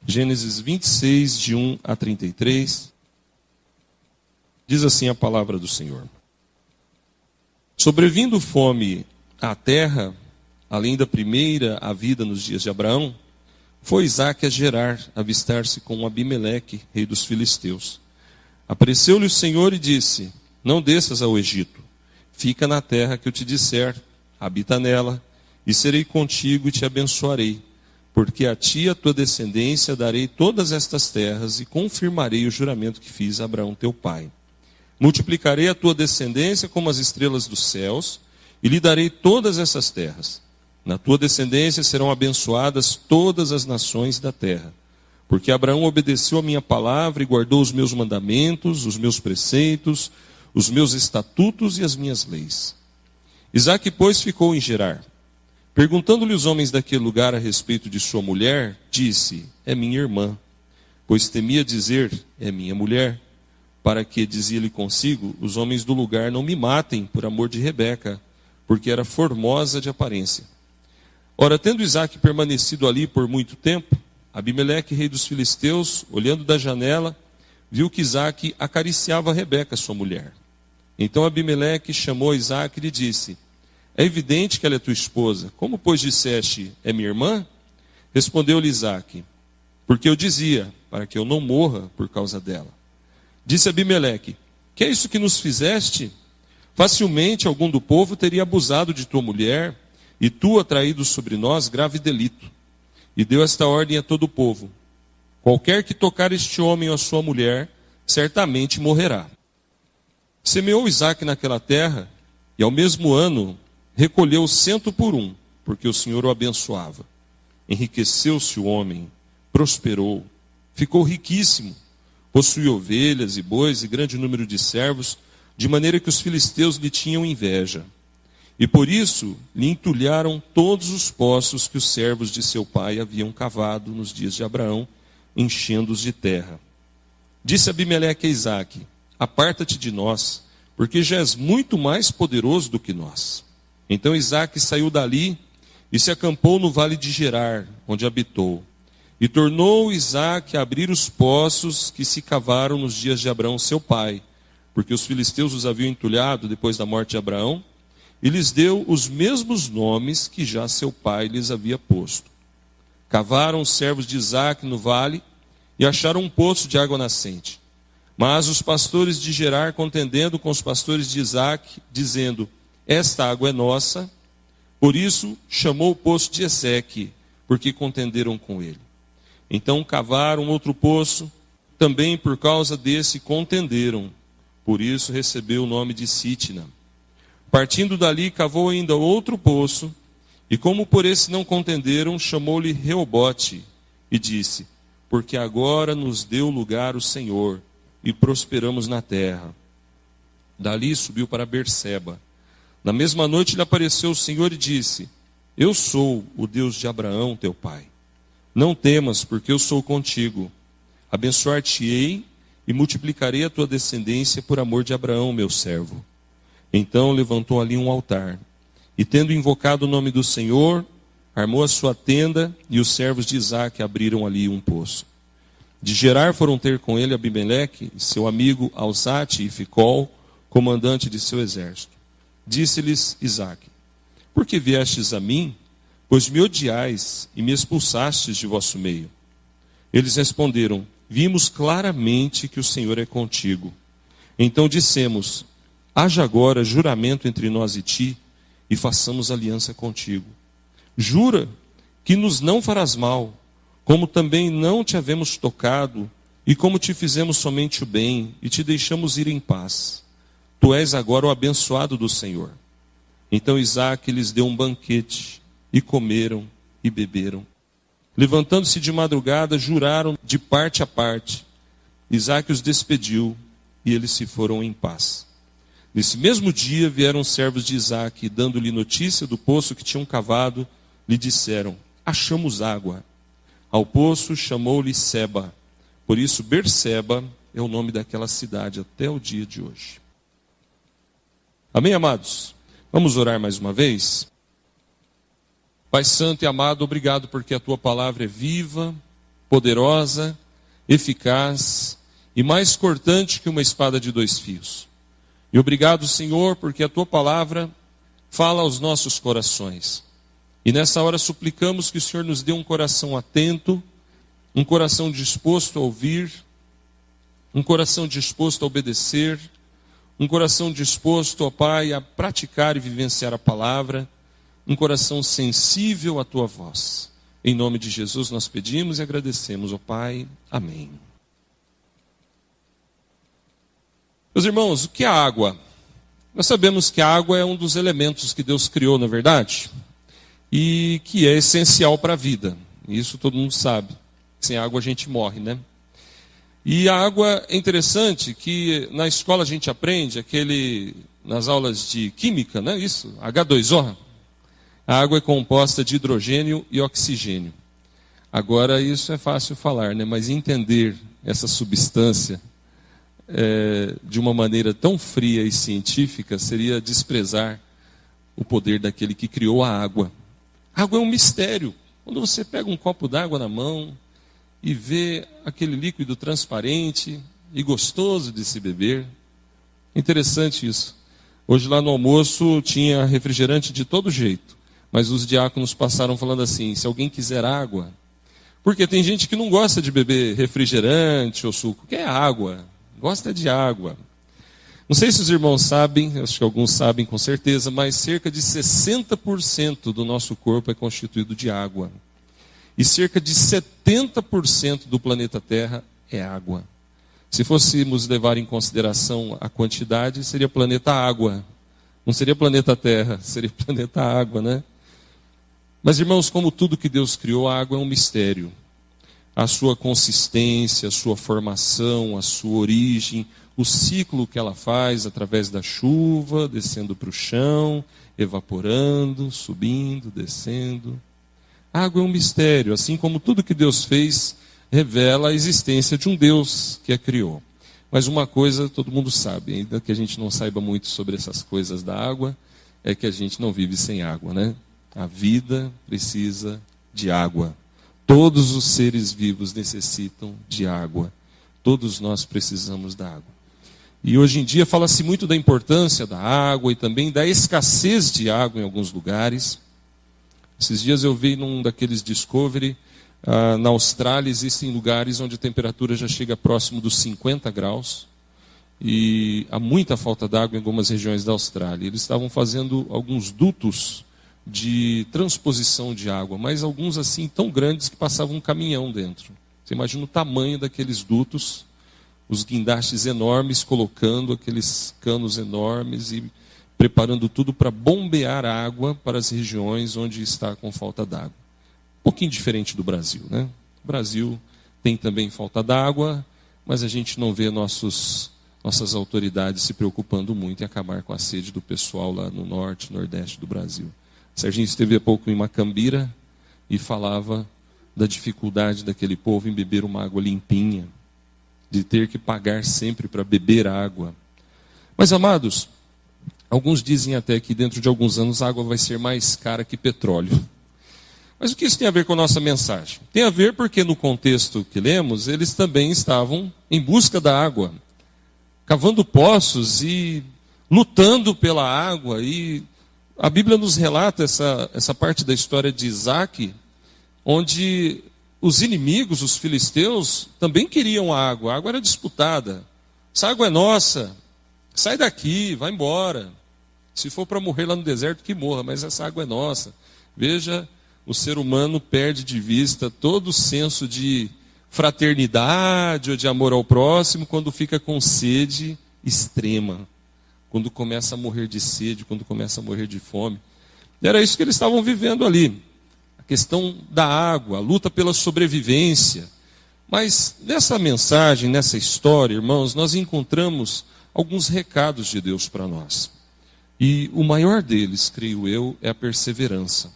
Gênesis 26, de 1 a 33. Diz assim a palavra do Senhor. Sobrevindo fome à terra, além da primeira havida nos dias de Abraão, foi Isaque a Gerar, avistar-se com Abimeleque, rei dos filisteus. Apareceu-lhe o Senhor e disse: Não desças ao Egito, fica na terra que eu te disser, habita nela, e serei contigo e te abençoarei, porque a ti e a tua descendência darei todas estas terras e confirmarei o juramento que fiz a Abraão teu pai. Multiplicarei a tua descendência como as estrelas dos céus, e lhe darei todas essas terras. Na tua descendência serão abençoadas todas as nações da terra, porque Abraão obedeceu a minha palavra e guardou os meus mandamentos, os meus preceitos, os meus estatutos e as minhas leis. Isaque, pois, ficou em Gerar. Perguntando-lhe os homens daquele lugar a respeito de sua mulher, disse: É minha irmã. Pois temia dizer: É minha mulher, para que, dizia-lhe consigo, os homens do lugar não me matem por amor de Rebeca, porque era formosa de aparência. Ora, tendo Isaque permanecido ali por muito tempo, Abimeleque, rei dos filisteus, olhando da janela, viu que Isaque acariciava Rebeca, sua mulher. Então Abimeleque chamou Isaque e lhe disse: É evidente que ela é tua esposa. Como, pois, disseste: É minha irmã? Respondeu-lhe Isaque: Porque eu dizia, para que eu não morra por causa dela. Disse Abimeleque: Que é isso que nos fizeste? Facilmente algum do povo teria abusado de tua mulher, e tu atraído sobre nós grave delito. E deu esta ordem a todo o povo: Qualquer que tocar este homem ou a sua mulher, certamente morrerá. Semeou Isaque naquela terra, e ao mesmo ano recolheu 100 por 1, porque o Senhor o abençoava. Enriqueceu-se o homem, prosperou, ficou riquíssimo, possuía ovelhas e bois e grande número de servos, de maneira que os filisteus lhe tinham inveja. E por isso lhe entulharam todos os poços que os servos de seu pai haviam cavado nos dias de Abraão, enchendo-os de terra. Disse Abimeleque a Isaque: Aparta-te de nós, porque já és muito mais poderoso do que nós. Então Isaque saiu dali e se acampou no vale de Gerar, onde habitou. E tornou Isaque a abrir os poços que se cavaram nos dias de Abraão seu pai, porque os filisteus os haviam entulhado depois da morte de Abraão, e lhes deu os mesmos nomes que já seu pai lhes havia posto. Cavaram os servos de Isaque no vale e acharam um poço de água nascente. Mas os pastores de Gerar, contendendo com os pastores de Isaque, dizendo: Esta água é nossa, por isso chamou o poço de Eseque, porque contenderam com ele. Então cavaram outro poço, também por causa desse contenderam, por isso recebeu o nome de Sitna. Partindo dali, cavou ainda outro poço, e como por esse não contenderam, chamou-lhe Reobote, e disse: Porque agora nos deu lugar o Senhor, e prosperamos na terra. Dali subiu para Berseba. Na mesma noite lhe apareceu o Senhor e disse: Eu sou o Deus de Abraão, teu pai. Não temas, porque eu sou contigo. Abençoar-te-ei e multiplicarei a tua descendência por amor de Abraão, meu servo. Então levantou ali um altar, e tendo invocado o nome do Senhor, armou a sua tenda, e os servos de Isaque abriram ali um poço. De Gerar foram ter com ele Abimeleque, seu amigo Alzate e Ficol, comandante de seu exército. Disse-lhes Isaque: Por que viestes a mim? Pois me odiais e me expulsastes de vosso meio. Eles responderam: Vimos claramente que o Senhor é contigo. Então dissemos: Haja agora juramento entre nós e ti, e façamos aliança contigo. Jura que nos não farás mal, como também não te havemos tocado, e como te fizemos somente o bem, e te deixamos ir em paz. Tu és agora o abençoado do Senhor. Então Isaque lhes deu um banquete, e comeram e beberam. Levantando-se de madrugada, juraram de parte a parte. Isaque os despediu, e eles se foram em paz. Nesse mesmo dia vieram os servos de Isaque, dando-lhe notícia do poço que tinham cavado, lhe disseram: Achamos água. Ao poço chamou-lhe Seba. Por isso Berseba é o nome daquela cidade até o dia de hoje. Amém, amados? Vamos orar mais uma vez? Pai santo e amado, obrigado porque a tua palavra é viva, poderosa, eficaz e mais cortante que uma espada de 2 fios. E obrigado, Senhor, porque a tua palavra fala aos nossos corações. E nessa hora suplicamos que o Senhor nos dê um coração atento, um coração disposto a ouvir, um coração disposto a obedecer, um coração disposto, ó Pai, a praticar e vivenciar a palavra, um coração sensível à tua voz. Em nome de Jesus nós pedimos e agradecemos, ó Pai. Amém. Meus irmãos, o que é a água? Nós sabemos que a água é um dos elementos que Deus criou, na verdade, e que é essencial para a vida. Isso todo mundo sabe. Sem água a gente morre, né? E a água é interessante que na escola a gente aprende, nas aulas de química, né? Isso, H2O. A água é composta de hidrogênio e oxigênio. Agora isso é fácil falar, né? Mas entender essa substância de uma maneira tão fria e científica seria desprezar o poder daquele que criou a água. A água é um mistério. Quando você pega um copo d'água na mão e vê aquele líquido transparente e gostoso de se beber, interessante isso. Hoje lá no almoço tinha refrigerante de todo jeito, mas os diáconos passaram falando assim: se alguém quiser água, porque tem gente que não gosta de beber refrigerante ou suco, quer água. Gosta de água. Não sei se os irmãos sabem, acho que alguns sabem com certeza, mas cerca de 60% do nosso corpo é constituído de água. E cerca de 70% do planeta Terra é água. Se fôssemos levar em consideração a quantidade, seria planeta água. Não seria planeta Terra, seria planeta água, né? Mas, irmãos, como tudo que Deus criou, a água é um mistério. A sua consistência, a sua formação, a sua origem, o ciclo que ela faz através da chuva, descendo para o chão, evaporando, subindo, descendo. A água é um mistério, assim como tudo que Deus fez revela a existência de um Deus que a criou. Mas uma coisa todo mundo sabe, ainda que a gente não saiba muito sobre essas coisas da água, é que a gente não vive sem água, né? A vida precisa de água. Todos os seres vivos necessitam de água. Todos nós precisamos da água. E hoje em dia fala-se muito da importância da água e também da escassez de água em alguns lugares. Esses dias eu vi num daqueles Discovery, na Austrália existem lugares onde a temperatura já chega próximo dos 50 graus. E há muita falta d'água em algumas regiões da Austrália. Eles estavam fazendo alguns dutos de transposição de água, mas alguns assim tão grandes que passava um caminhão dentro. Você imagina o tamanho daqueles dutos, os guindastes enormes, colocando aqueles canos enormes e preparando tudo para bombear água para as regiões onde está com falta d'água. Um pouquinho diferente do Brasil, né? O Brasil tem também falta d'água, mas a gente não vê nossas autoridades se preocupando muito em acabar com a sede do pessoal lá no norte, nordeste do Brasil. Serginho esteve há pouco em Macambira e falava da dificuldade daquele povo em beber uma água limpinha, de ter que pagar sempre para beber água. Mas, amados, alguns dizem até que dentro de alguns anos a água vai ser mais cara que petróleo. Mas o que isso tem a ver com a nossa mensagem? Tem a ver porque no contexto que lemos, eles também estavam em busca da água, cavando poços e lutando pela água. E a Bíblia nos relata essa parte da história de Isaac, onde os inimigos, os filisteus, também queriam água. A água era disputada. Essa água é nossa. Sai daqui, vai embora. Se for para morrer lá no deserto, que morra, mas essa água é nossa. Veja, o ser humano perde de vista todo o senso de fraternidade ou de amor ao próximo quando fica com sede extrema. Quando começa a morrer de sede, quando começa a morrer de fome. E era isso que eles estavam vivendo ali. A questão da água, a luta pela sobrevivência. Mas nessa mensagem, nessa história, irmãos, nós encontramos alguns recados de Deus para nós. E o maior deles, creio eu, é a perseverança.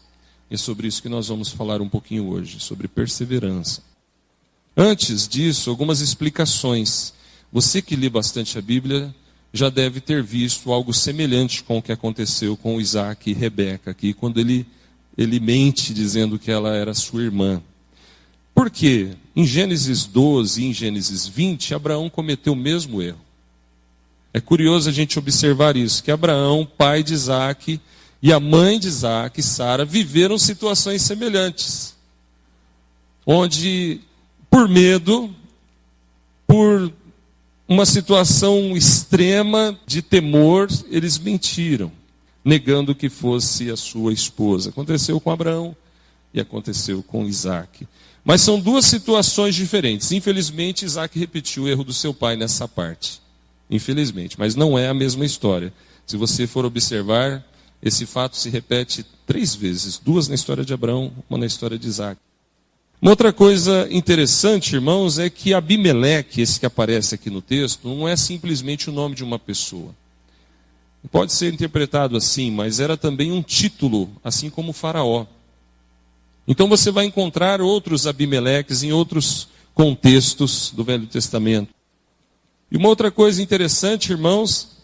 E é sobre isso que nós vamos falar um pouquinho hoje, sobre perseverança. Antes disso, algumas explicações. Você que lê bastante a Bíblia já deve ter visto algo semelhante com o que aconteceu com Isaac e Rebeca aqui, quando ele mente dizendo que ela era sua irmã. Por quê? Em Gênesis 12 e em Gênesis 20, Abraão cometeu o mesmo erro. É curioso a gente observar isso, que Abraão, pai de Isaque, e a mãe de Isaque, Sara, viveram situações semelhantes. Onde, por medo, por uma situação extrema de temor, eles mentiram, negando que fosse a sua esposa. Aconteceu com Abraão e aconteceu com Isaque. Mas são duas situações diferentes. Infelizmente, Isaque repetiu o erro do seu pai nessa parte. Infelizmente, mas não é a mesma história. Se você for observar, esse fato se repete 3 vezes. 2 na história de Abraão, 1 na história de Isaque. Uma outra coisa interessante, irmãos, é que Abimeleque, esse que aparece aqui no texto, não é simplesmente o nome de uma pessoa. Pode ser interpretado assim, mas era também um título, assim como Faraó. Então você vai encontrar outros Abimeleques em outros contextos do Velho Testamento. E uma outra coisa interessante, irmãos,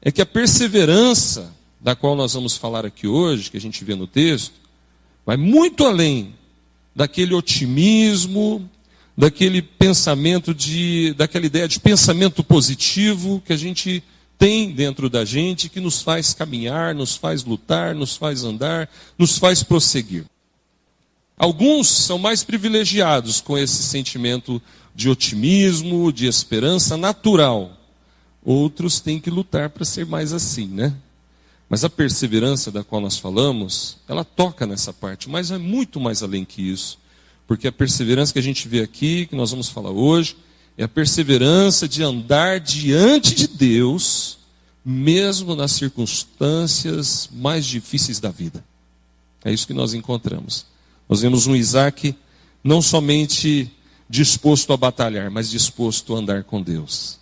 é que a perseverança da qual nós vamos falar aqui hoje, que a gente vê no texto, vai muito além daquele otimismo, daquele pensamento daquela ideia de pensamento positivo que a gente tem dentro da gente, que nos faz caminhar, nos faz lutar, nos faz andar, nos faz prosseguir. Alguns são mais privilegiados com esse sentimento de otimismo, de esperança natural. Outros têm que lutar para ser mais assim, né? Mas a perseverança da qual nós falamos, ela toca nessa parte, mas é muito mais além que isso. Porque a perseverança que a gente vê aqui, que nós vamos falar hoje, é a perseverança de andar diante de Deus, mesmo nas circunstâncias mais difíceis da vida. É isso que nós encontramos. Nós vemos um Isaque não somente disposto a batalhar, mas disposto a andar com Deus,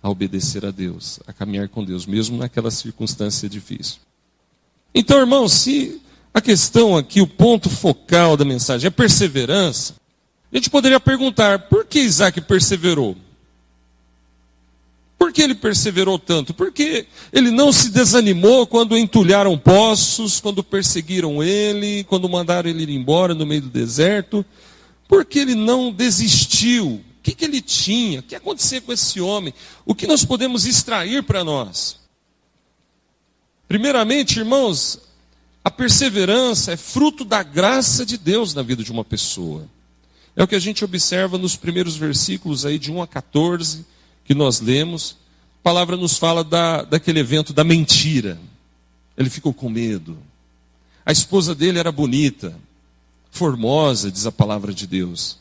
a obedecer a Deus, a caminhar com Deus, mesmo naquela circunstância difícil. Então, irmãos, se a questão aqui, o ponto focal da mensagem é perseverança, a gente poderia perguntar, por que Isaque perseverou? Por que ele perseverou tanto? Porque ele não se desanimou quando entulharam poços, quando perseguiram ele, quando mandaram ele ir embora no meio do deserto. Por que ele não desistiu? O que ele tinha? O que aconteceu com esse homem? O que nós podemos extrair para nós? Primeiramente, irmãos, a perseverança é fruto da graça de Deus na vida de uma pessoa. É o que a gente observa nos primeiros versículos aí de 1 a 14, que nós lemos. A palavra nos fala daquele evento da mentira. Ele ficou com medo. A esposa dele era bonita, formosa, diz a palavra de Deus.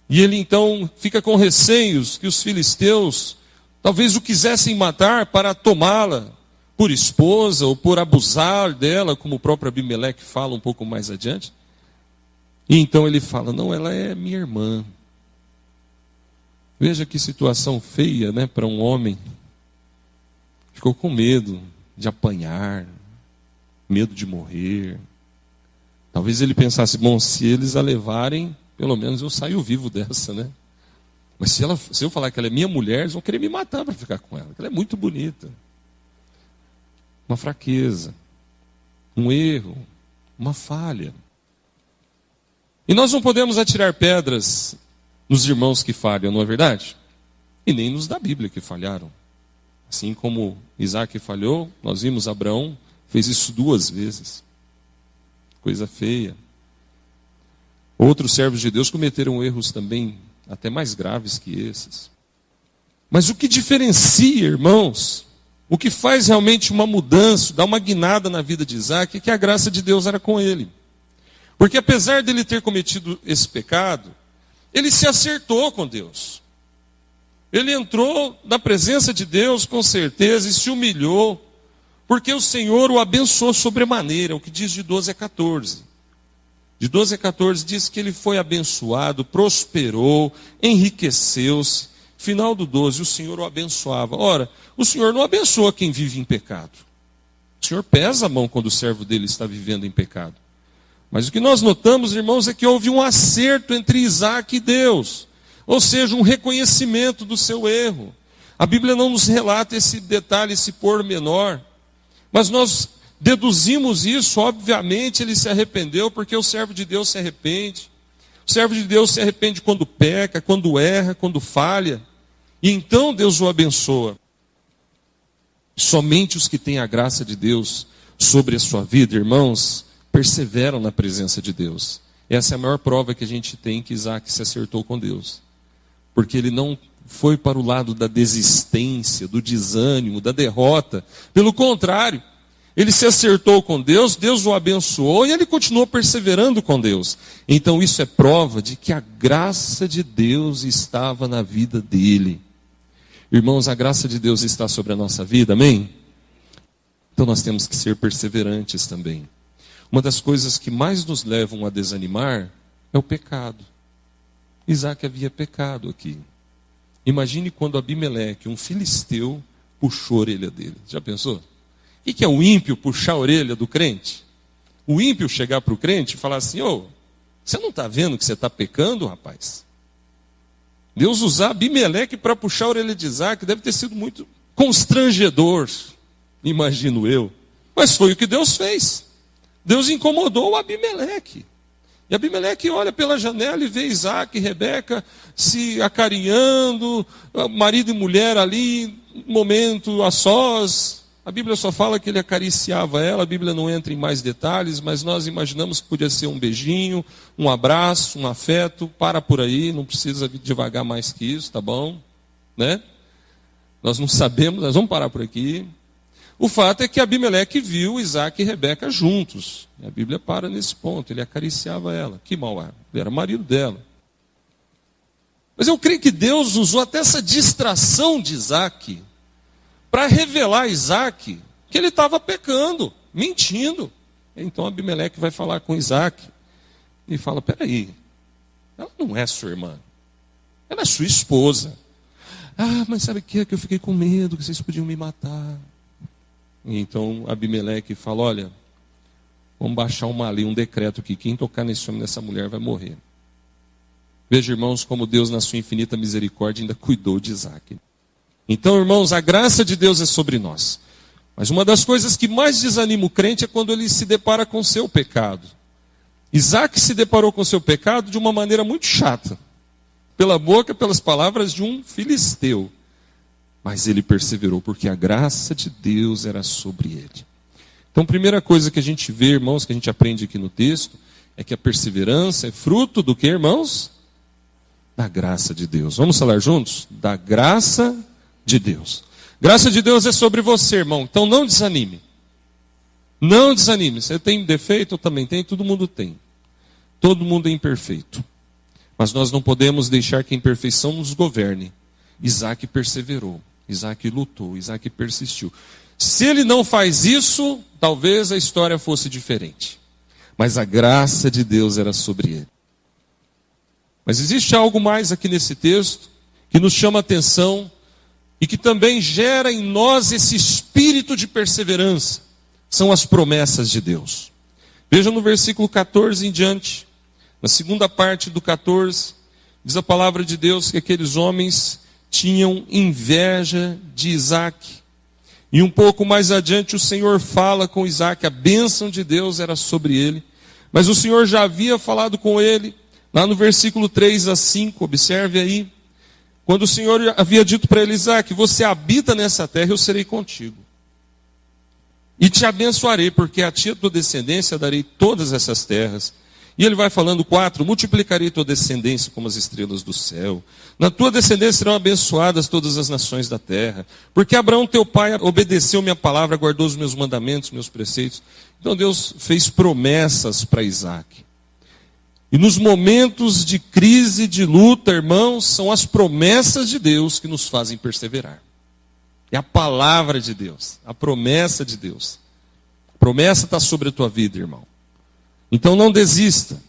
E ele então fica com receios que os filisteus talvez o quisessem matar para tomá-la por esposa ou por abusar dela, como o próprio Abimeleque fala um pouco mais adiante. E então ele fala, não, ela é minha irmã. Veja que situação feia, né, para um homem. Ficou com medo de apanhar, medo de morrer. Talvez ele pensasse, bom, se eles a levarem, pelo menos eu saio vivo dessa, né? Mas se eu falar que ela é minha mulher, eles vão querer me matar para ficar com ela. Ela é muito bonita. Uma fraqueza, um erro, uma falha. E nós não podemos atirar pedras nos irmãos que falham, não é verdade? E nem nos da Bíblia que falharam. Assim como Isaque falhou, nós vimos Abraão fez isso 2 vezes. Coisa feia. Outros servos de Deus cometeram erros também até mais graves que esses. Mas o que diferencia, irmãos, o que faz realmente uma mudança, dá uma guinada na vida de Isaque, é que a graça de Deus era com ele. Porque apesar dele ter cometido esse pecado, ele se acertou com Deus. Ele entrou na presença de Deus com certeza e se humilhou, porque o Senhor o abençoou sobremaneira, o que diz de 12 a 14. De 12 a 14 diz que ele foi abençoado, prosperou, enriqueceu-se. Final do 12, o Senhor o abençoava. Ora, o Senhor não abençoa quem vive em pecado. O Senhor pesa a mão quando o servo dele está vivendo em pecado. Mas o que nós notamos, irmãos, é que houve um acerto entre Isaque e Deus. Ou seja, um reconhecimento do seu erro. A Bíblia não nos relata esse detalhe, esse pormenor. Mas nós deduzimos isso, obviamente ele se arrependeu, porque o servo de Deus se arrepende. O servo de Deus se arrepende quando peca, quando erra, quando falha. E então Deus o abençoa. Somente os que têm a graça de Deus sobre a sua vida, irmãos, perseveram na presença de Deus. Essa é a maior prova que a gente tem que Isaac se acertou com Deus. Porque ele não foi para o lado da desistência, do desânimo, da derrota. Pelo contrário, ele se acertou com Deus, Deus o abençoou e ele continuou perseverando com Deus. Então isso é prova de que a graça de Deus estava na vida dele. Irmãos, a graça de Deus está sobre a nossa vida, amém? Então nós temos que ser perseverantes também. Uma das coisas que mais nos levam a desanimar é o pecado. Isaac havia pecado aqui. Imagine quando Abimeleque, um filisteu, puxou a orelha dele. Já pensou? O que é o ímpio puxar a orelha do crente? O ímpio chegar para o crente e falar assim, ô, você não está vendo que você está pecando, rapaz? Deus usar Abimeleque para puxar a orelha de Isaac deve ter sido muito constrangedor, imagino eu. Mas foi o que Deus fez. Deus incomodou o Abimeleque. E Abimeleque olha pela janela e vê Isaac e Rebeca se acarinhando, marido e mulher ali, momento a sós. A Bíblia só fala que ele acariciava ela, a Bíblia não entra em mais detalhes, mas nós imaginamos que podia ser um beijinho, um abraço, um afeto. Para por aí, não precisa devagar mais que isso, tá bom? Né? Nós não sabemos, nós vamos parar por aqui. O fato é que Abimeleque viu Isaac e Rebeca juntos. A Bíblia para nesse ponto, ele acariciava ela. Que mal era, ele era marido dela. Mas eu creio que Deus usou até essa distração de Isaac para revelar a Isaac que ele estava pecando, mentindo. Então Abimeleque vai falar com Isaac e fala, peraí, ela não é sua irmã, ela é sua esposa. Ah, mas sabe o que é que eu fiquei com medo, que vocês podiam me matar. Então Abimeleque fala, olha, vamos baixar uma lei, um decreto aqui, quem tocar nesse homem, nessa mulher vai morrer. Veja, irmãos, como Deus na sua infinita misericórdia ainda cuidou de Isaac. Então, irmãos, a graça de Deus é sobre nós. Mas uma das coisas que mais desanima o crente é quando ele se depara com o seu pecado. Isaac se deparou com o seu pecado de uma maneira muito chata. Pela boca, pelas palavras de um filisteu. Mas ele perseverou, porque a graça de Deus era sobre ele. Então, a primeira coisa que a gente vê, irmãos, que a gente aprende aqui no texto, é que a perseverança é fruto do que, irmãos? Da graça de Deus. Vamos falar juntos? Da graça de Deus. Graça de Deus é sobre você, irmão. Então não desanime. Não desanime. Você tem defeito? Eu também tenho. Todo mundo tem. Todo mundo é imperfeito. Mas nós não podemos deixar que a imperfeição nos governe. Isaac perseverou. Isaac lutou. Isaac persistiu. Se ele não faz isso, talvez a história fosse diferente. Mas a graça de Deus era sobre ele. Mas existe algo mais aqui nesse texto que nos chama a atenção e que também gera em nós esse espírito de perseverança. São as promessas de Deus. Veja no versículo 14 em diante, na segunda parte do 14, diz a palavra de Deus que aqueles homens tinham inveja de Isaac. E um pouco mais adiante o Senhor fala com Isaac, a bênção de Deus era sobre ele. Mas o Senhor já havia falado com ele, lá no versículo 3 a 5, observe aí. Quando o Senhor havia dito para ele, Isaac, você habita nessa terra, eu serei contigo. E te abençoarei, porque a ti e a tua descendência darei todas essas terras. E ele vai falando 4, multiplicarei tua descendência como as estrelas do céu. Na tua descendência serão abençoadas todas as nações da terra. Porque Abraão teu pai obedeceu minha palavra, guardou os meus mandamentos, meus preceitos. Então Deus fez promessas para Isaac. E nos momentos de crise, de luta, irmãos, são as promessas de Deus que nos fazem perseverar. É a palavra de Deus, a promessa de Deus. A promessa está sobre a tua vida, irmão. Então não desista.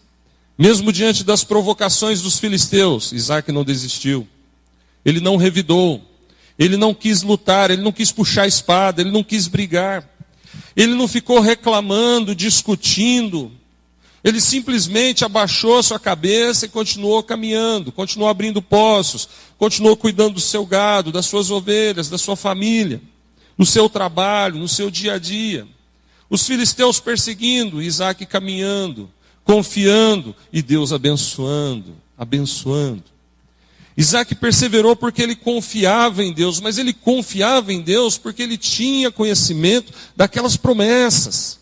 Mesmo diante das provocações dos filisteus, Isaac não desistiu. Ele não revidou. Ele não quis lutar, ele não quis puxar a espada, ele não quis brigar. Ele não ficou reclamando, discutindo. Ele simplesmente abaixou a sua cabeça e continuou caminhando, continuou abrindo poços, continuou cuidando do seu gado, das suas ovelhas, da sua família, no seu trabalho, no seu dia a dia. Os filisteus perseguindo, Isaac caminhando, confiando, e Deus abençoando, abençoando. Isaac perseverou porque ele confiava em Deus, mas ele confiava em Deus porque ele tinha conhecimento daquelas promessas,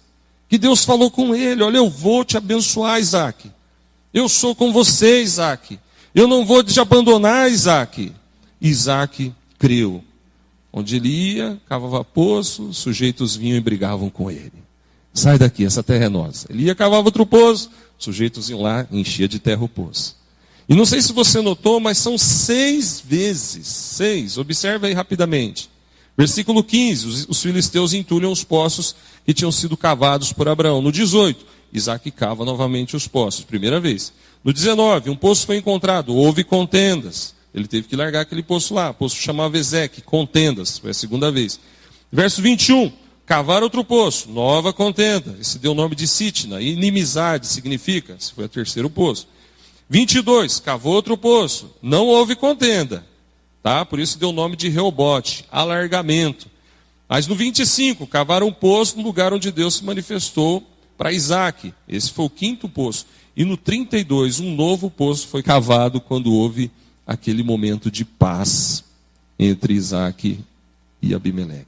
que Deus falou com ele: olha, eu vou te abençoar, Isaac. Eu sou com você, Isaac. Eu não vou te abandonar, Isaac. Isaac creu. Onde ele ia, cavava poço, sujeitos vinham e brigavam com ele. Sai daqui, essa terra é nossa. Ele ia, cavava outro poço, sujeitos iam lá, enchia de terra o poço. E não sei se você notou, mas são 6 vezes. 6, observa aí rapidamente. Versículo 15, os filisteus entulham os poços que tinham sido cavados por Abraão. No 18, Isaac cava novamente os poços, primeira vez. No 19, um poço foi encontrado, houve contendas. Ele teve que largar aquele poço lá. O poço chamava Ezeque, contendas, foi a segunda vez. Verso 21, cavar outro poço, nova contenda. Esse deu o nome de Sitna, inimizade significa, esse foi o terceiro poço. 22, cavou outro poço, não houve contenda. Tá? Por isso deu o nome de Reobote, alargamento. Mas no 25, cavaram um poço no lugar onde Deus se manifestou para Isaac. Esse foi o 5º poço. E no 32, um novo poço foi cavado quando houve aquele momento de paz entre Isaac e Abimeleque.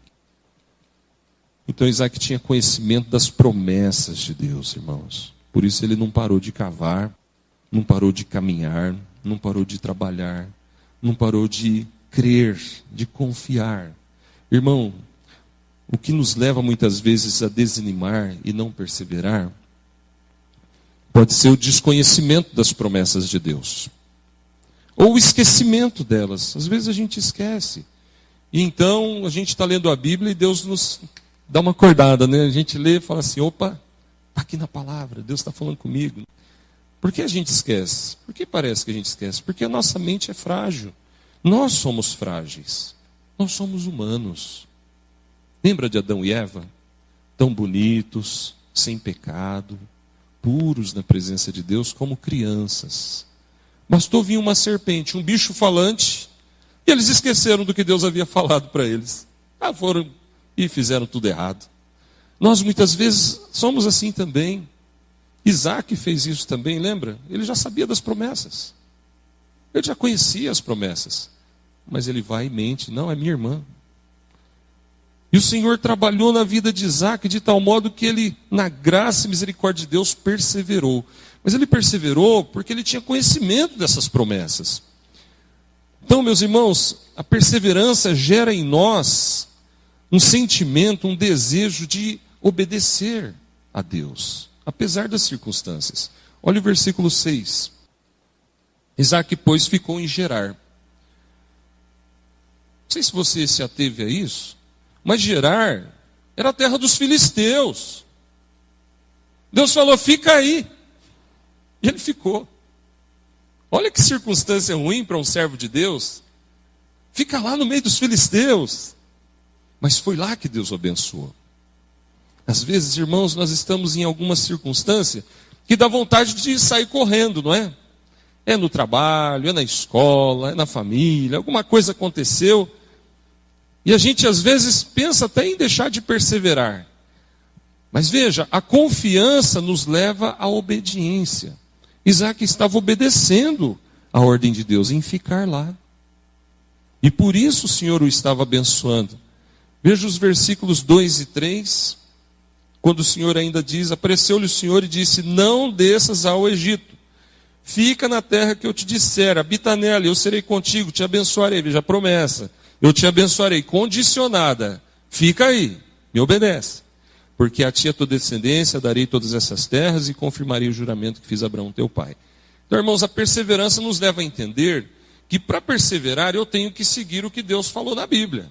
Então Isaac tinha conhecimento das promessas de Deus, irmãos. Por isso ele não parou de cavar, não parou de caminhar, não parou de trabalhar, não parou de crer, de confiar. Irmão, o que nos leva muitas vezes a desanimar e não perseverar pode ser o desconhecimento das promessas de Deus. Ou o esquecimento delas. Às vezes a gente esquece. E então a gente está lendo a Bíblia e Deus nos dá uma acordada, né? A gente lê e fala assim: opa, está aqui na palavra, Deus está falando comigo. Por que a gente esquece? Por que parece que a gente esquece? Porque a nossa mente é frágil. Nós somos frágeis. Nós somos humanos. Lembra de Adão e Eva? Tão bonitos, sem pecado, puros na presença de Deus, como crianças. Bastou vir uma serpente, um bicho falante, e eles esqueceram do que Deus havia falado para eles. Foram e fizeram tudo errado. Nós muitas vezes somos assim também. Isaac fez isso também, lembra? Ele já sabia das promessas. Ele já conhecia as promessas. Mas ele vai e mente: não, é minha irmã. E o Senhor trabalhou na vida de Isaac de tal modo que ele, na graça e misericórdia de Deus, perseverou. Mas ele perseverou porque ele tinha conhecimento dessas promessas. Então, meus irmãos, a perseverança gera em nós um sentimento, um desejo de obedecer a Deus, apesar das circunstâncias. Olha o versículo 6. Isaac, pois, ficou em Gerar. Não sei se você se ateve a isso, mas Gerar era a terra dos filisteus. Deus falou: fica aí. E ele ficou. Olha que circunstância ruim para um servo de Deus. Fica lá no meio dos filisteus. Mas foi lá que Deus o abençoou. Às vezes, irmãos, nós estamos em alguma circunstância que dá vontade de sair correndo, não é? É no trabalho, é na escola, é na família, alguma coisa aconteceu. E a gente às vezes pensa até em deixar de perseverar. Mas veja, a confiança nos leva à obediência. Isaac estava obedecendo a ordem de Deus em ficar lá. E por isso o Senhor o estava abençoando. Veja os versículos 2 e 3, quando o Senhor ainda diz: apareceu-lhe o Senhor e disse: não desças ao Egito, fica na terra que eu te disser, habita nela, eu serei contigo, te abençoarei. Veja a promessa: eu te abençoarei, condicionada, fica aí, me obedece. Porque a ti a tua descendência darei todas essas terras e confirmarei o juramento que fiz a Abraão teu pai. Então, irmãos, a perseverança nos leva a entender que para perseverar eu tenho que seguir o que Deus falou na Bíblia.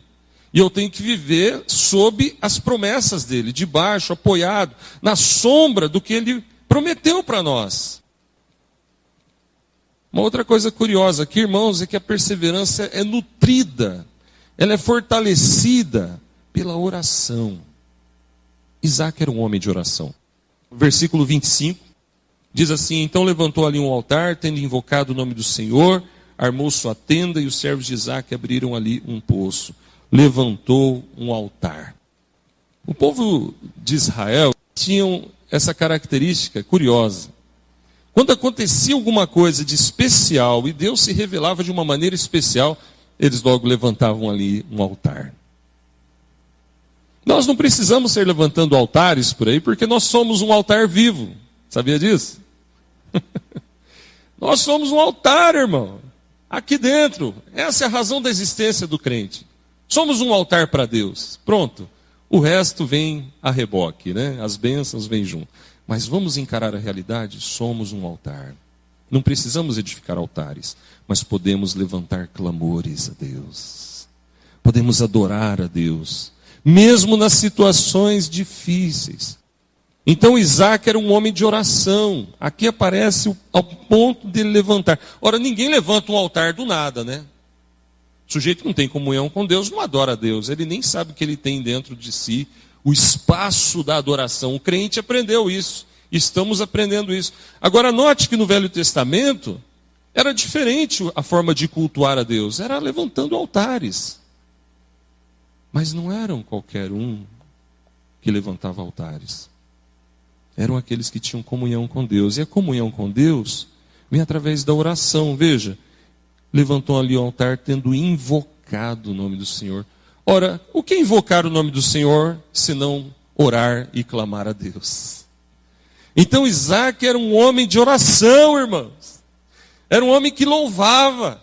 E eu tenho que viver sob as promessas dele, debaixo, apoiado, na sombra do que ele prometeu para nós. Uma outra coisa curiosa aqui, irmãos, é que a perseverança é nutrida, ela é fortalecida pela oração. Isaac era um homem de oração. Versículo 25 diz assim: então levantou ali um altar, tendo invocado o nome do Senhor, armou sua tenda e os servos de Isaac abriram ali um poço. Levantou um altar. O povo de Israel tinha essa característica curiosa. Quando acontecia alguma coisa de especial e Deus se revelava de uma maneira especial, eles logo levantavam ali um altar. Nós não precisamos ser levantando altares por aí, porque nós somos um altar vivo. Sabia disso? Nós somos um altar, irmão. Aqui dentro. Essa é a razão da existência do crente. Somos um altar para Deus. Pronto. O resto vem a reboque, né? As bênçãos vêm junto. Mas vamos encarar a realidade? Somos um altar. Não precisamos edificar altares, mas podemos levantar clamores a Deus. Podemos adorar a Deus, mesmo nas situações difíceis. Então Isaac era um homem de oração. Aqui aparece ao ponto dele levantar. Ora, ninguém levanta um altar do nada, né? O sujeito que não tem comunhão com Deus não adora a Deus. Ele nem sabe que ele tem dentro de si o espaço da adoração. O crente aprendeu isso. Estamos aprendendo isso. Agora, note que no Velho Testamento era diferente a forma de cultuar a Deus. Era levantando altares. Mas não eram qualquer um que levantava altares. Eram aqueles que tinham comunhão com Deus. E a comunhão com Deus vem através da oração. Veja, levantou ali o altar tendo invocado o nome do Senhor. Ora, o que é invocar o nome do Senhor, senão orar e clamar a Deus? Então Isaac era um homem de oração, irmãos. Era um homem que louvava.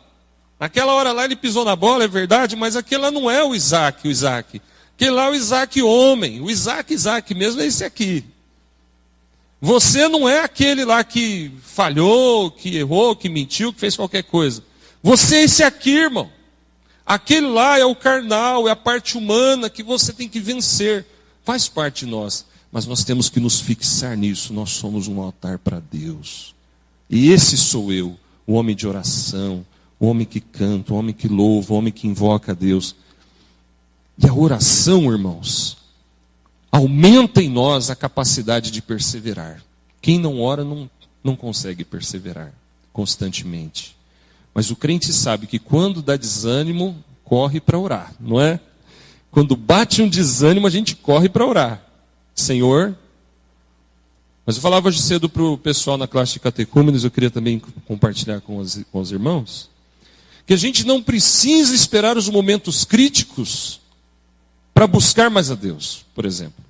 Naquela hora lá ele pisou na bola, é verdade, mas aquele lá não é o Isaac. Aquele lá é o Isaac homem. O Isaac mesmo é esse aqui. Você não é aquele lá que falhou, que errou, que mentiu, que fez qualquer coisa. Você é esse aqui, irmão. Aquele lá é o carnal, é a parte humana que você tem que vencer. Faz parte de nós. Mas nós temos que nos fixar nisso. Nós somos um altar para Deus. E esse sou eu, o homem de oração, o homem que canta, o homem que louva, o homem que invoca a Deus. E a oração, irmãos, aumenta em nós a capacidade de perseverar. Quem não ora não consegue perseverar constantemente. Mas o crente sabe que quando dá desânimo, corre para orar, não é? Quando bate um desânimo, a gente corre para orar. Senhor, mas eu falava hoje cedo para o pessoal na classe de catecúmenos, eu queria também compartilhar com os irmãos, que a gente não precisa esperar os momentos críticos para buscar mais a Deus, por exemplo.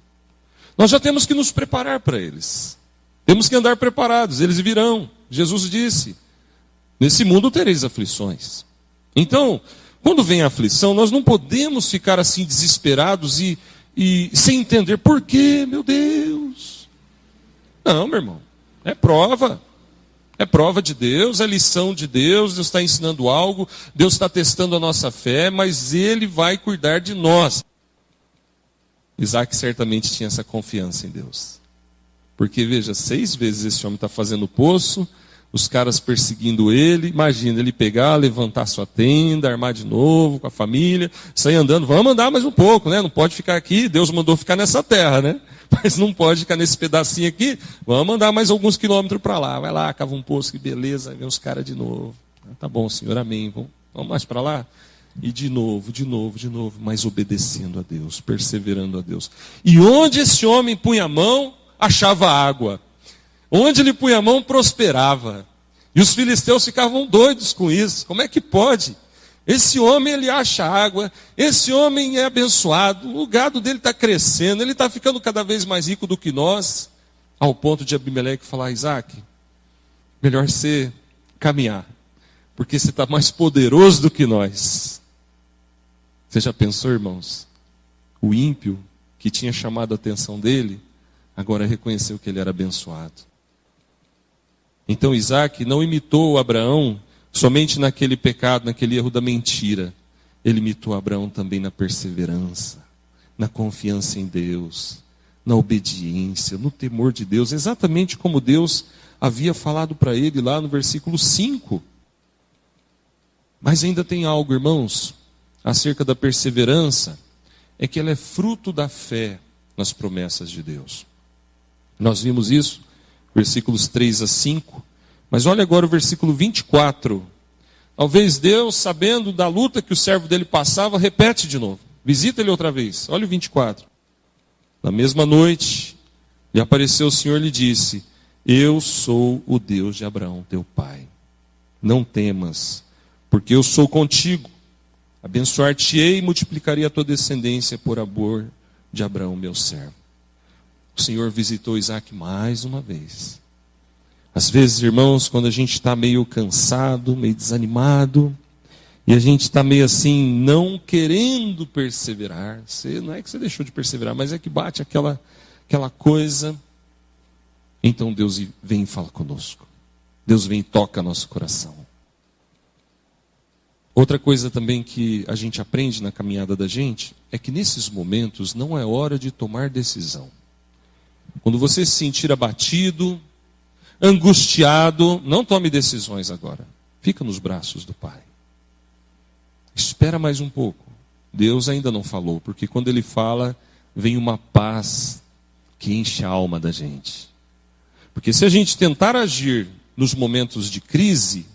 Nós já temos que nos preparar para eles. Temos que andar preparados, eles virão. Jesus disse, nesse mundo tereis aflições. Então, quando vem a aflição, nós não podemos ficar assim desesperados e sem entender por quê, meu Deus. Não, meu irmão, é prova. É prova de Deus, é lição de Deus, Deus está ensinando algo, Deus está testando a nossa fé, mas Ele vai cuidar de nós. Isaac certamente tinha essa confiança em Deus. Porque, veja, 6 vezes esse homem está fazendo poço, os caras perseguindo ele. Imagina ele pegar, levantar sua tenda, armar de novo com a família, sair andando. Vamos andar mais um pouco, né? Não pode ficar aqui. Deus mandou ficar nessa terra, né? Mas não pode ficar nesse pedacinho aqui. Vamos andar mais alguns quilômetros para lá. Vai lá, cava um poço, que beleza. Vem os caras de novo. Tá bom, Senhor, amém. Vamos mais para lá? E de novo, mas obedecendo a Deus, perseverando a Deus. E onde esse homem punha a mão, achava água. Onde ele punha a mão, prosperava. E os filisteus ficavam doidos com isso. Como é que pode? Esse homem, ele acha água. Esse homem é abençoado. O gado dele está crescendo. Ele está ficando cada vez mais rico do que nós. Ao ponto de Abimeleque falar, Isaac, melhor você caminhar. Porque você está mais poderoso do que nós. Você já pensou, irmãos? O ímpio, que tinha chamado a atenção dele, agora reconheceu que ele era abençoado. Então Isaac não imitou Abraão somente naquele pecado, naquele erro da mentira. Ele imitou Abraão também na perseverança, na confiança em Deus, na obediência, no temor de Deus, exatamente como Deus havia falado para ele lá no versículo 5. Mas ainda tem algo, irmãos, acerca da perseverança, é que ela é fruto da fé nas promessas de Deus. Nós vimos isso, versículos 3 a 5, mas olha agora o versículo 24. Talvez Deus, sabendo da luta que o servo dele passava, repete de novo. Visita ele outra vez. Olha o 24. Na mesma noite, lhe apareceu o Senhor e lhe disse, Eu sou o Deus de Abraão, teu pai. Não temas, porque eu sou contigo. Abençoar-te-ei e multiplicarei a tua descendência por amor de Abraão, meu servo. O Senhor visitou Isaac mais uma vez. Às vezes, irmãos, quando a gente está meio cansado, meio desanimado, e a gente está meio assim, não querendo perseverar. Não é que você deixou de perseverar, mas é que bate aquela coisa. Então Deus vem e fala conosco. Deus vem e toca nosso coração. Outra coisa também que a gente aprende na caminhada da gente é que nesses momentos não é hora de tomar decisão. Quando você se sentir abatido, angustiado, não tome decisões agora. Fica nos braços do Pai. Espera mais um pouco. Deus ainda não falou, porque quando Ele fala, vem uma paz que enche a alma da gente. Porque se a gente tentar agir nos momentos de crise,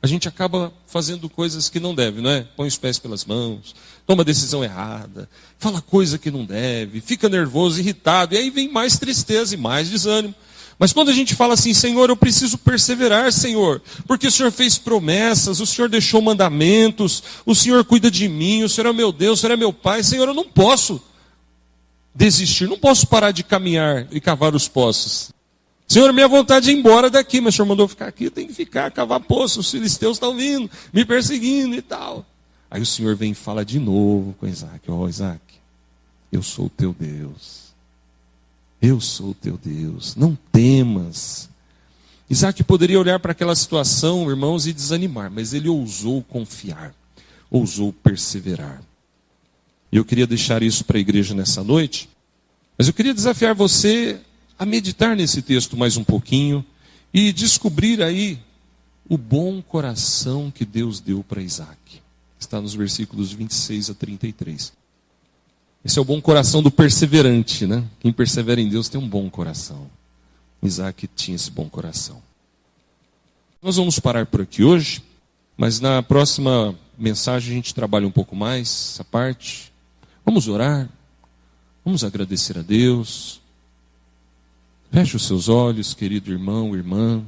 a gente acaba fazendo coisas que não deve, não é? Põe os pés pelas mãos, toma decisão errada, fala coisa que não deve, fica nervoso, irritado, e aí vem mais tristeza e mais desânimo. Mas quando a gente fala assim, Senhor, eu preciso perseverar, Senhor, porque o Senhor fez promessas, o Senhor deixou mandamentos, o Senhor cuida de mim, o Senhor é meu Deus, o Senhor é meu Pai, Senhor, eu não posso desistir, não posso parar de caminhar e cavar os poços. Senhor, minha vontade é ir embora daqui, mas o Senhor mandou ficar aqui, eu tenho que ficar, cavar poço, os filisteus estão vindo, me perseguindo e tal. Aí o Senhor vem e fala de novo com Isaac, Isaac, eu sou o teu Deus. Eu sou o teu Deus, não temas. Isaac poderia olhar para aquela situação, irmãos, e desanimar, mas ele ousou confiar, ousou perseverar. E eu queria deixar isso para a igreja nessa noite, mas eu queria desafiar você a meditar nesse texto mais um pouquinho e descobrir aí o bom coração que Deus deu para Isaac. Está nos versículos 26 a 33. Esse é o bom coração do perseverante, né? Quem persevera em Deus tem um bom coração. Isaac tinha esse bom coração. Nós vamos parar por aqui hoje, mas na próxima mensagem a gente trabalha um pouco mais essa parte. Vamos orar, vamos agradecer a Deus. Feche os seus olhos, querido irmão, irmã.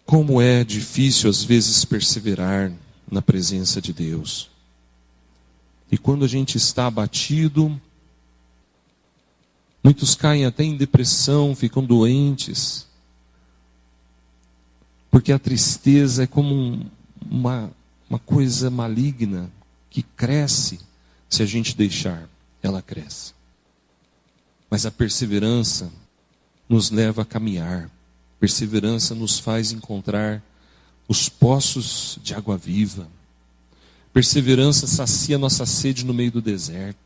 Como é difícil às vezes perseverar na presença de Deus. E quando a gente está abatido, muitos caem até em depressão, ficam doentes. Porque a tristeza é como uma coisa maligna que cresce, se a gente deixar, ela cresce. Mas a perseverança nos leva a caminhar. Perseverança nos faz encontrar os poços de água viva. Perseverança sacia nossa sede no meio do deserto.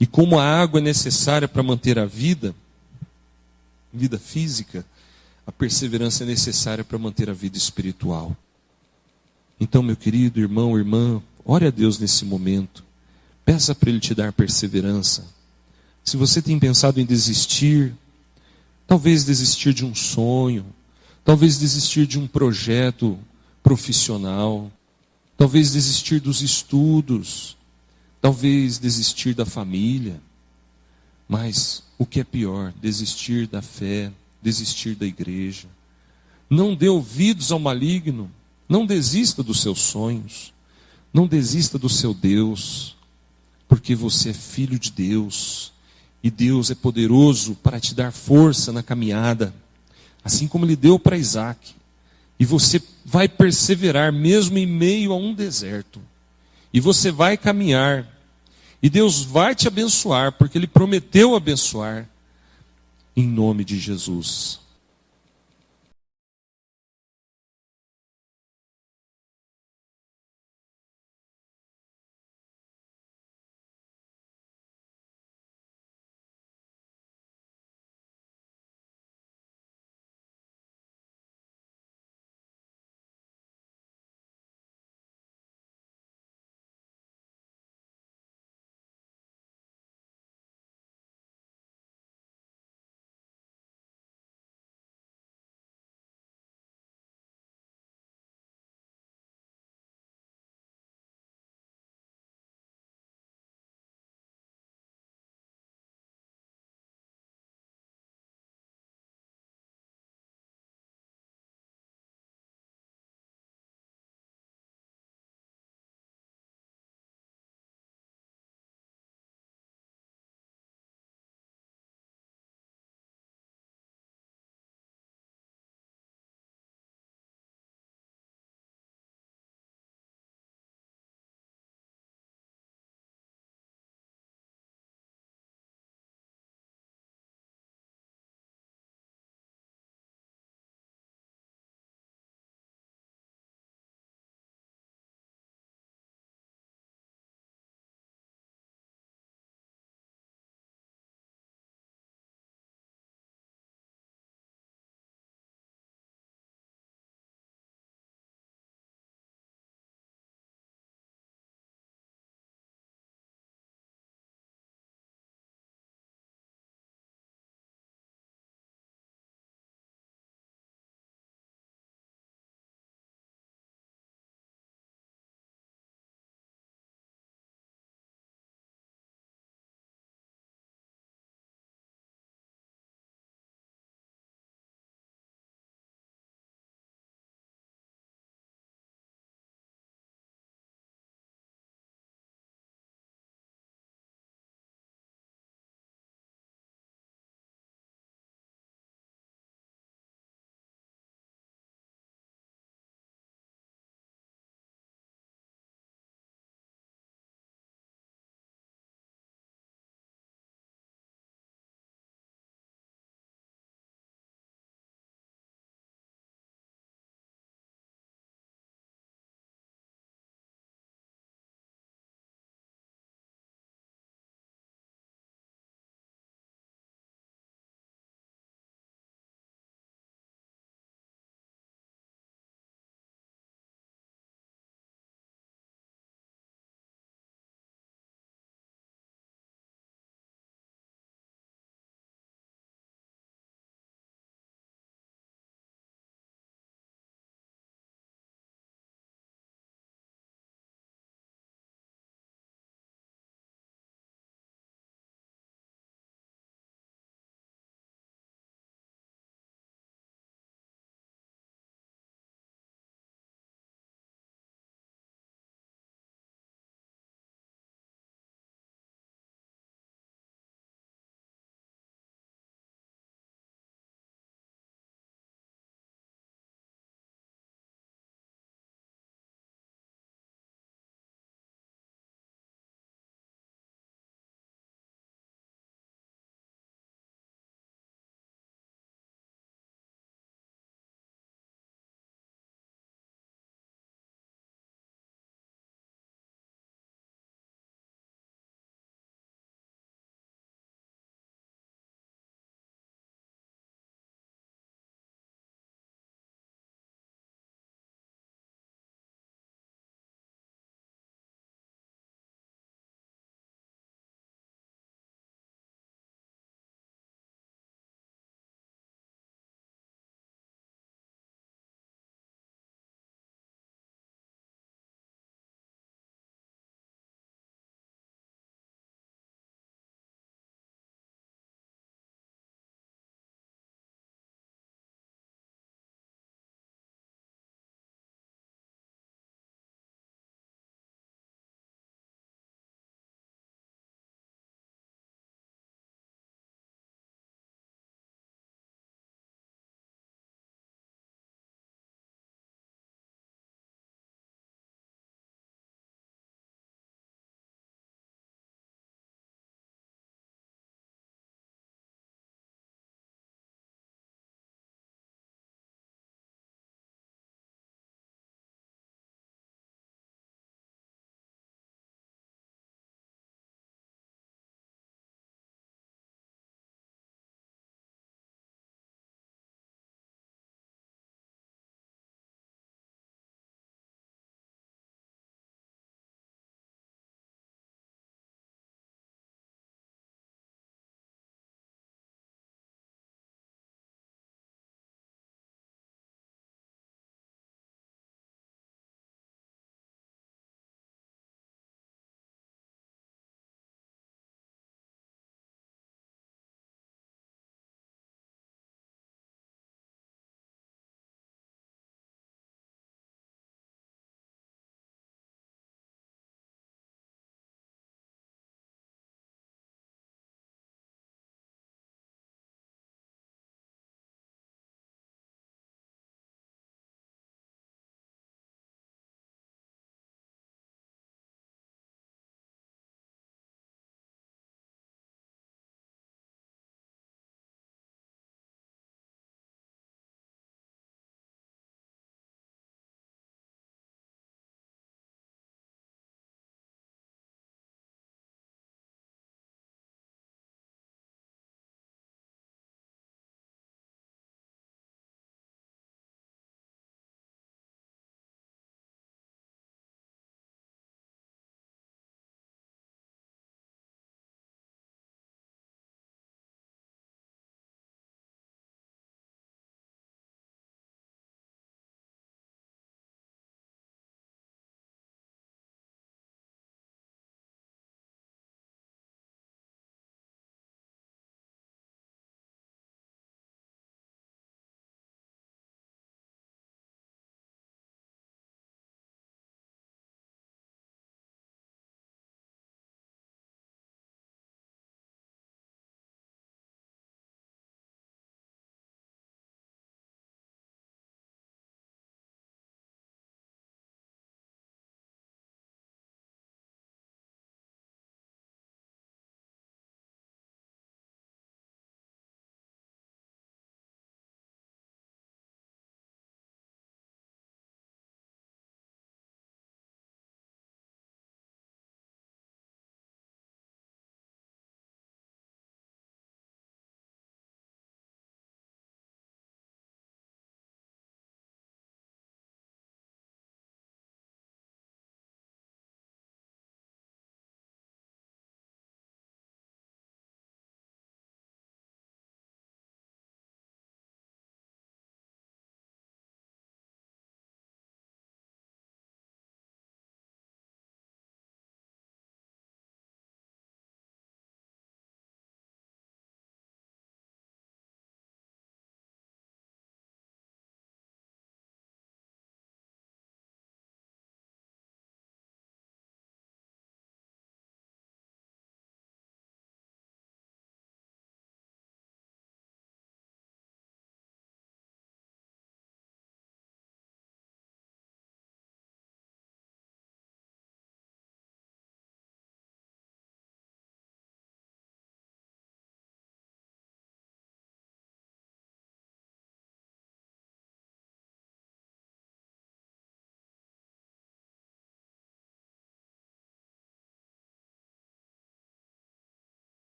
E como a água é necessária para manter a vida física, a perseverança é necessária para manter a vida espiritual. Então, meu querido irmão, irmã, ore a Deus nesse momento. Peça para Ele te dar perseverança. Se você tem pensado em desistir, talvez desistir de um sonho, talvez desistir de um projeto profissional, talvez desistir dos estudos, talvez desistir da família, mas o que é pior, desistir da fé, desistir da igreja. Não dê ouvidos ao maligno, não desista dos seus sonhos, não desista do seu Deus, porque você é filho de Deus, e Deus é poderoso para te dar força na caminhada, assim como Ele deu para Isaac. E você vai perseverar mesmo em meio a um deserto. E você vai caminhar. E Deus vai te abençoar, porque Ele prometeu abençoar. Em nome de Jesus.